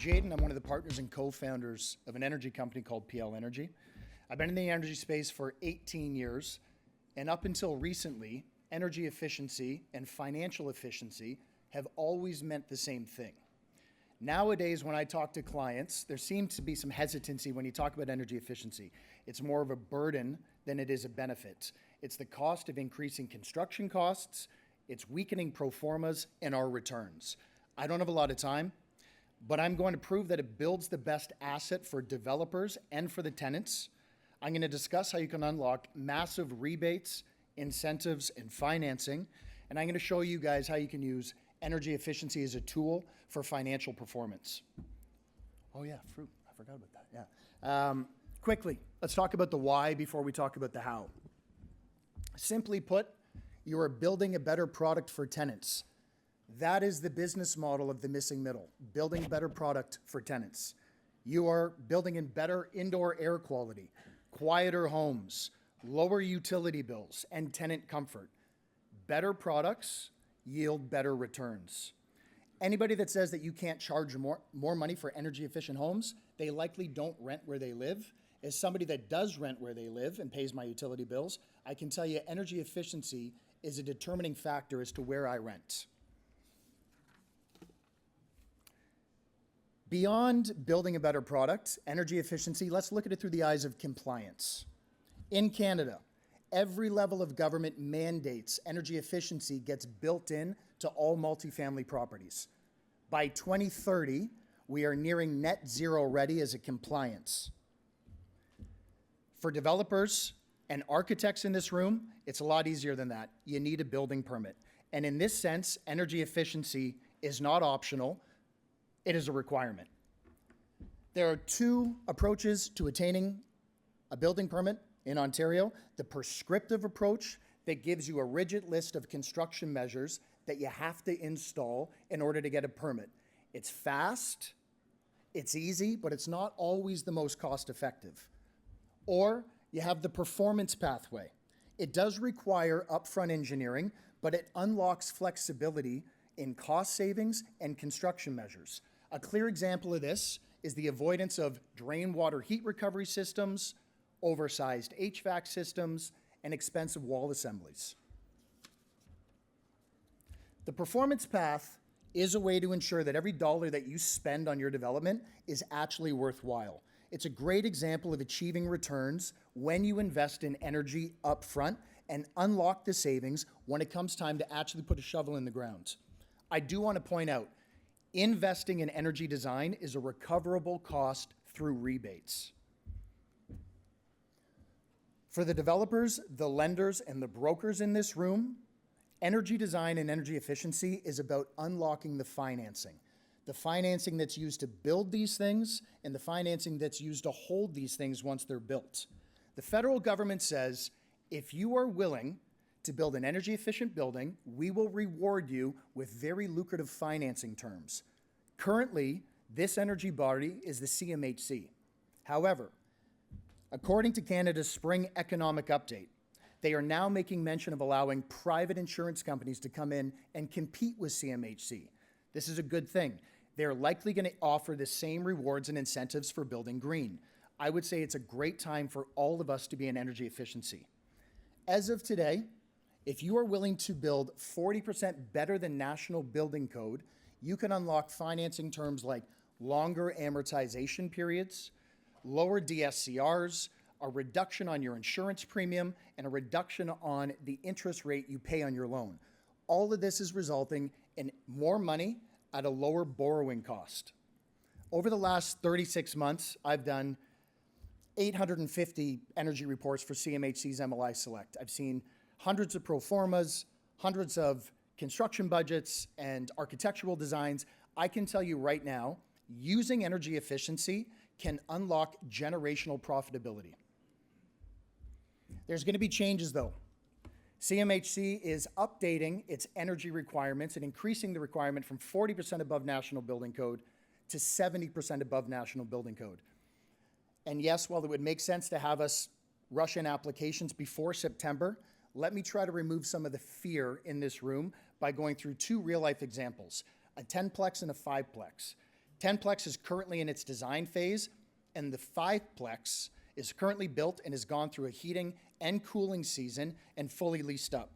Jayden. I'm one of the partners and co-founders of an energy company called PL Energy. I've been in the energy space for 18 years, and up until recently, energy efficiency and financial efficiency have always meant the same thing. Nowadays, when I talk to clients, there seems to be some hesitancy when you talk about energy efficiency. It's more of a burden than it is a benefit. It's the cost of increasing construction costs, it's weakening pro formas, and our returns. I don't have a lot of time, but I'm going to prove that it builds the best asset for developers and for the tenants. I'm going to discuss how you can unlock massive rebates, incentives, and financing, and I'm going to show you guys how you can use energy efficiency as a tool for financial performance. Oh yeah, fruit, I forgot about that, yeah. Quickly, let's talk about the why before we talk about the how. Simply put, you are building a better product for tenants. That is the business model of the missing middle, building better product for tenants. You are building in better indoor air quality, quieter homes, lower utility bills, and tenant comfort. Better products yield better returns. Anybody that says that you can't charge more money for energy efficient homes, they likely don't rent where they live. As somebody that does rent where they live and pays my utility bills, I can tell you energy efficiency is a determining factor as to where I rent. Beyond building a better product, energy efficiency, let's look at it through the eyes of compliance. In Canada, every level of government mandates energy efficiency gets built in to all multifamily properties. By 2030, we are nearing net zero ready as a compliance. For developers and architects in this room, it's a lot easier than that. You need a building permit. And in this sense, energy efficiency is not optional, it is a requirement. There are two approaches to attaining a building permit in Ontario. The prescriptive approach that gives you a rigid list of construction measures that you have to install in order to get a permit. It's fast, it's easy, but it's not always the most cost effective. Or you have the performance pathway. It does require upfront engineering, but it unlocks flexibility in cost savings and construction measures. A clear example of this is the avoidance of drain water heat recovery systems, oversized HVAC systems, and expensive wall assemblies. The performance path is a way to ensure that every dollar that you spend on your development is actually worthwhile. It's a great example of achieving returns when you invest in energy upfront and unlock the savings when it comes time to actually put a shovel in the ground. I do want to point out, investing in energy design is a recoverable cost through rebates. For the developers, the lenders, and the brokers in this room, energy design and energy efficiency is about unlocking the financing. The financing that's used to build these things and the financing that's used to hold these things once they're built. The federal government says, if you are willing to build an energy efficient building, we will reward you with very lucrative financing terms. Currently, this energy body is the CMHC. However, according to Canada's Spring Economic Update, they are now making mention of allowing private insurance companies to come in and compete with CMHC. This is a good thing. They're likely going to offer the same rewards and incentives for building green. I would say it's a great time for all of us to be in energy efficiency. As of today, if you are willing to build 40% better than National Building Code, you can unlock financing terms like longer amortization periods, lower DSCRs, a reduction on your insurance premium, and a reduction on the interest rate you pay on your loan. All of this is resulting in more money at a lower borrowing cost. Over the last 36 months, I've done 850 energy reports for CMHC's MLI Select. I've seen hundreds of pro formas, hundreds of construction budgets, and architectural designs. I can tell you right now, using energy efficiency can unlock generational profitability. There's going to be changes though. CMHC is updating its energy requirements and increasing the requirement from 40% above National Building Code to 70% above National Building Code. And yes, while it would make sense to have us rush in applications before September, let me try to remove some of the fear in this room by going through two real-life examples, a 10-plex and a 5-plex. 10-plex is currently in its design phase, and the 5-plex is currently built and has gone through a heating and cooling season and fully leased up.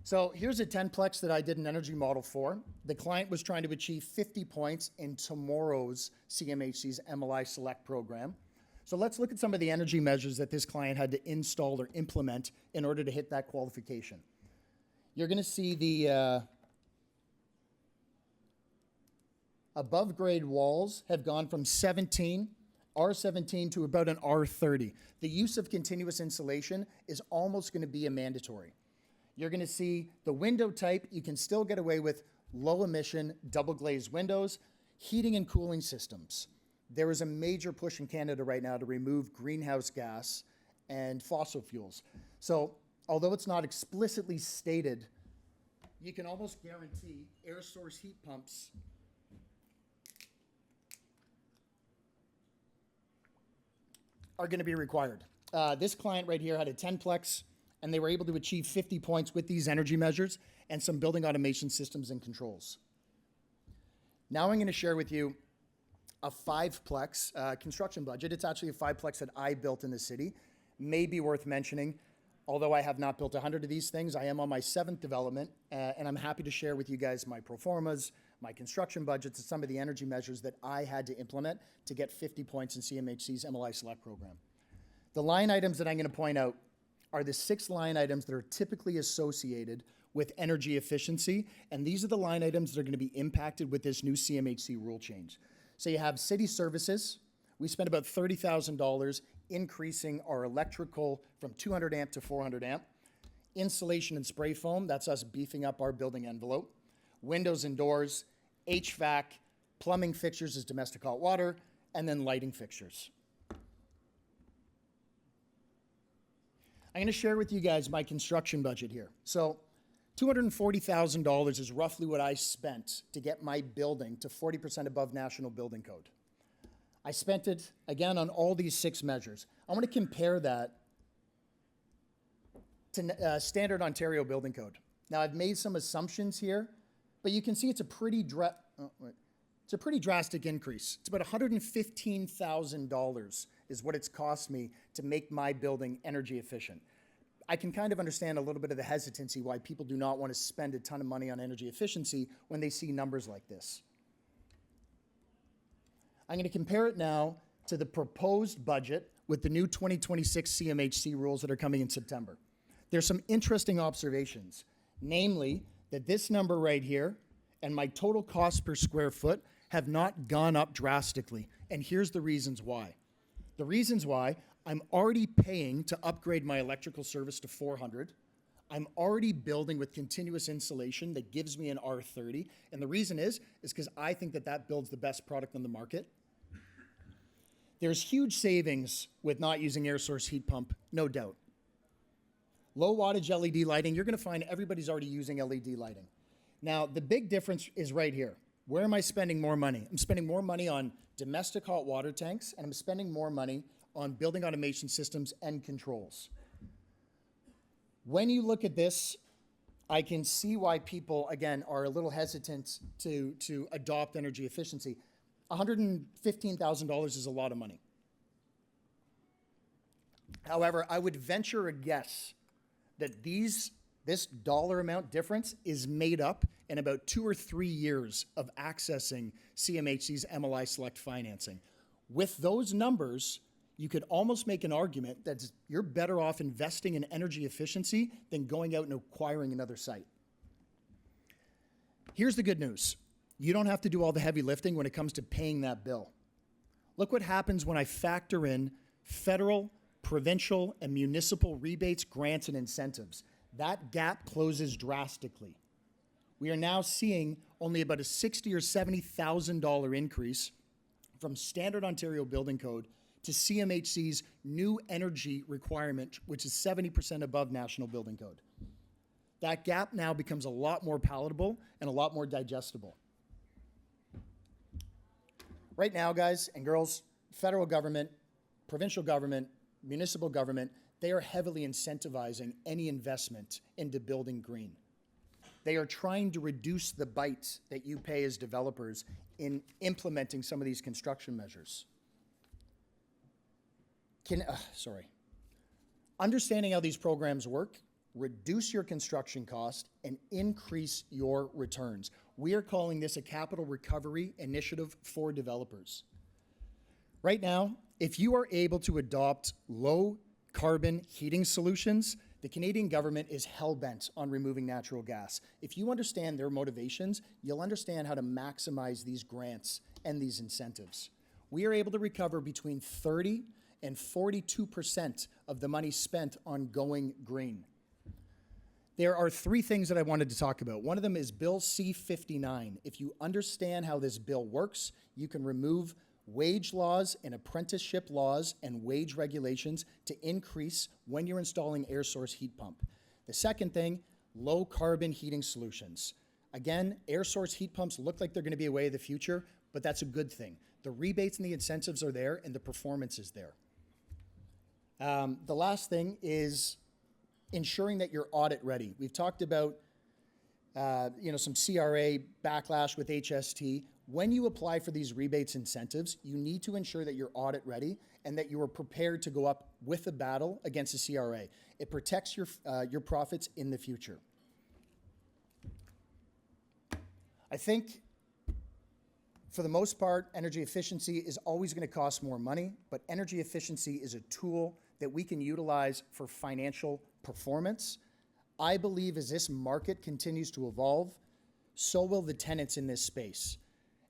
So here's a 10-plex that I did an energy model for. The client was trying to achieve 50 points in tomorrow's CMHC's MLI Select program. So let's look at some of the energy measures that this client had to install or implement in order to hit that qualification. You're going to see the above grade walls have gone from 17, R17 to about an R30. The use of continuous insulation is almost going to be a mandatory. You're going to see the window type, you can still get away with low emission, double glazed windows, heating and cooling systems. There is a major push in Canada right now to remove greenhouse gas and fossil fuels. So although it's not explicitly stated, you can almost guarantee air source heat pumps are going to be required. This client right here had a 10-plex, and they were able to achieve 50 points with these energy measures and some building automation systems and controls. Now I'm going to share with you a 5-plex construction budget. It's actually a 5-plex that I built in the city. May be worth mentioning, although I have not built 100 of these things, I am on my 7th development, and I'm happy to share with you guys my pro formas, my construction budgets, and some of the energy measures that I had to implement to get 50 points in CMHC's MLI Select program. The line items that I'm going to point out are the 6 line items that are typically associated with energy efficiency, and these are the line items that are going to be impacted with this new CMHC rule change. So you have city services. We spent about $30,000 increasing our electrical from 200 amp to 400 amp. Insulation and spray foam, that's us beefing up our building envelope. Windows and doors, HVAC, plumbing fixtures is domestic hot water, and then lighting fixtures. I'm going to share with you guys my construction budget here. So $240,000 is roughly what I spent to get my building to 40% above National Building Code. I spent it, again, on all these 6 measures. I want to compare that to Standard Ontario Building Code. Now, I've made some assumptions here, but you can see it's a pretty drastic increase. It's about $115,000 is what it's cost me to make my building energy efficient. I can kind of understand a little bit of the hesitancy why people do not want to spend a ton of money on energy efficiency when they see numbers like this. I'm going to compare it now to the proposed budget with the new 2026 CMHC rules that are coming in September. There's some interesting observations, namely that this number right here and my total cost per square foot have not gone up drastically. And here's the reasons why. The reasons why: I'm already paying to upgrade my electrical service to 400. I'm already building with continuous insulation that gives me an R30. And the reason is because I think that that builds the best product on the market. There's huge savings with not using air source heat pump, no doubt. Low wattage LED lighting, you're going to find everybody's already using LED lighting. Now, the big difference is right here. Where am I spending more money? I'm spending more money on domestic hot water tanks, and I'm spending more money on building automation systems and controls. When you look at this, I can see why people, again, are a little hesitant to adopt energy efficiency. $115,000 is a lot of money. However, I would venture a guess that this dollar amount difference is made up in about 2 or 3 years of accessing CMHC's MLI Select financing. With those numbers, you could almost make an argument that you're better off investing in energy efficiency than going out and acquiring another site. Here's the good news. You don't have to do all the heavy lifting when it comes to paying that bill. Look what happens when I factor in federal, provincial, and municipal rebates, grants, and incentives. That gap closes drastically. We are now seeing only about a $60,000 or $70,000 increase from Standard Ontario Building Code to CMHC's new energy requirement, which is 70% above National Building Code. That gap now becomes a lot more palatable and a lot more digestible. Right now, guys and girls, federal government, provincial government, municipal government, they are heavily incentivizing any investment into building green. They are trying to reduce the bites that you pay as developers in implementing some of these construction measures. Understanding how these programs work, reduce your construction cost, and increase your returns. We are calling this a capital recovery initiative for developers. Right now, if you are able to adopt low carbon heating solutions, the Canadian government is hell-bent on removing natural gas. If you understand their motivations, you'll understand how to maximize these grants and these incentives. We are able to recover between 30 and 42% of the money spent on going green. There are three things that I wanted to talk about. One of them is Bill C-59. If you understand how this bill works, you can remove wage laws and apprenticeship laws and wage regulations to increase when you're installing air source heat pump. The second thing, low carbon heating solutions. Again, air source heat pumps look like they're going to be a way of the future, but that's a good thing. The rebates and the incentives are there and the performance is there. The last thing is ensuring that you're audit ready. We've talked about some CRA backlash with HST. When you apply for these rebates incentives, you need to ensure that you're audit ready and that you are prepared to go up with a battle against the CRA. It protects your profits in the future. I think for the most part, energy efficiency is always going to cost more money, but energy efficiency is a tool that we can utilize for financial performance. I believe as this market continues to evolve, so will the tenants in this space.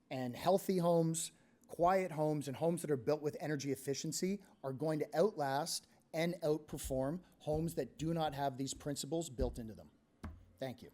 And healthy homes, quiet homes, and homes that are built with energy efficiency are going to outlast and outperform homes that do not have these principles built into them. Thank you.